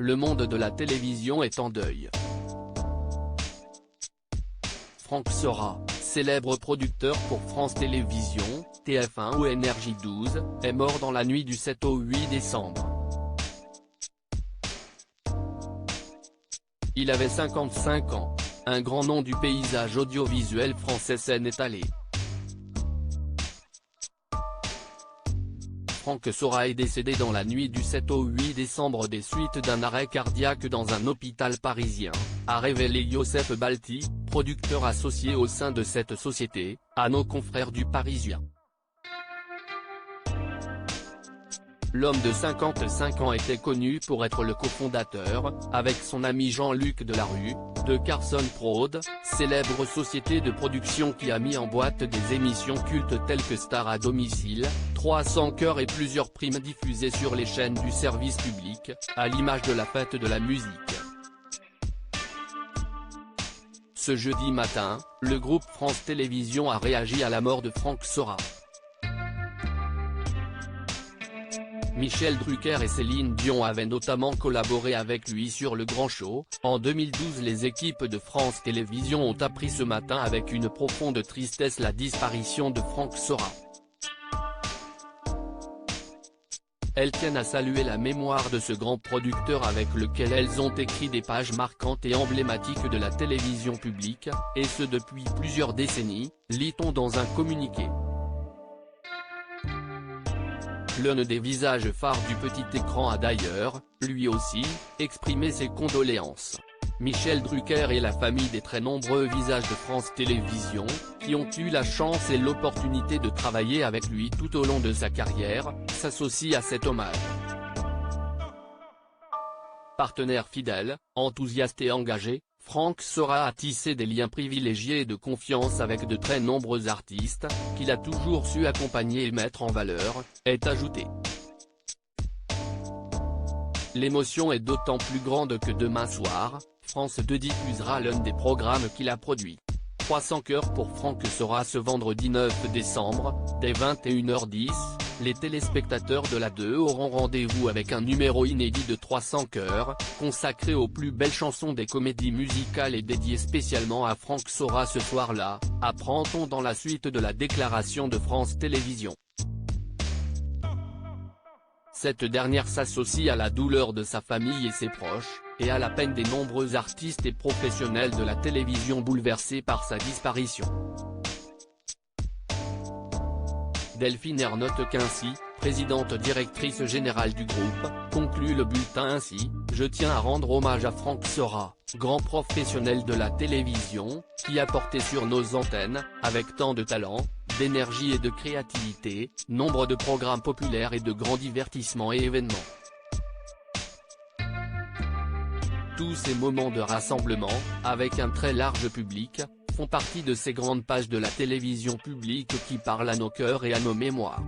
Le monde de la télévision est en deuil. Franck Sora, célèbre producteur pour France Télévisions, TF1 ou Énergie 12, est mort dans la nuit du 7 au 8 décembre. Il avait 55 ans, un grand nom du paysage audiovisuel français s'en est allé. Franck Sora est décédé dans la nuit du 7 au 8 décembre des suites d'un arrêt cardiaque dans un hôpital parisien, a révélé Youssef Balti, producteur associé au sein de cette société, à nos confrères du Parisien. L'homme de 55 ans était connu pour être le cofondateur, avec son ami Jean-Luc Delarue, de Carson Prod, célèbre société de production qui a mis en boîte des émissions cultes telles que Star à domicile, 300 cœurs et plusieurs primes diffusées sur les chaînes du service public, à l'image de la fête de la musique. Ce jeudi matin, le groupe France Télévisions a réagi à la mort de Franck Sora. Michel Drucker et Céline Dion avaient notamment collaboré avec lui sur Le Grand Show. En 2012, les équipes de France Télévisions ont appris ce matin avec une profonde tristesse la disparition de Franck Sora. Elles tiennent à saluer la mémoire de ce grand producteur avec lequel elles ont écrit des pages marquantes et emblématiques de la télévision publique, et ce depuis plusieurs décennies, lit-on dans un communiqué. L'un des visages phares du petit écran a d'ailleurs, lui aussi, exprimé ses condoléances. Michel Drucker et la famille des très nombreux visages de France Télévisions, qui ont eu la chance et l'opportunité de travailler avec lui tout au long de sa carrière, s'associent à cet hommage. Partenaire fidèle, enthousiaste et engagé, Franck Sora a tissé des liens privilégiés et de confiance avec de très nombreux artistes, qu'il a toujours su accompagner et mettre en valeur, est ajouté. L'émotion est d'autant plus grande que demain soir, France 2 diffusera l'un des programmes qu'il a produit. 300 cœurs pour Franck Sora ce vendredi 9 décembre, dès 21h10, les téléspectateurs de la 2 auront rendez-vous avec un numéro inédit de 300 cœurs, consacré aux plus belles chansons des comédies musicales et dédié spécialement à Franck Sora ce soir-là, apprend-on dans la suite de la déclaration de France Télévisions. Cette dernière s'associe à la douleur de sa famille et ses proches, et à la peine des nombreux artistes et professionnels de la télévision bouleversés par sa disparition. Delphine Ernotte Quincy, présidente directrice générale du groupe, conclut le bulletin ainsi: je tiens à rendre hommage à Franck Sora, grand professionnel de la télévision, qui a porté sur nos antennes, avec tant de talent, d'énergie et de créativité, nombre de programmes populaires et de grands divertissements et événements. Tous ces moments de rassemblement, avec un très large public, font partie de ces grandes pages de la télévision publique qui parlent à nos cœurs et à nos mémoires.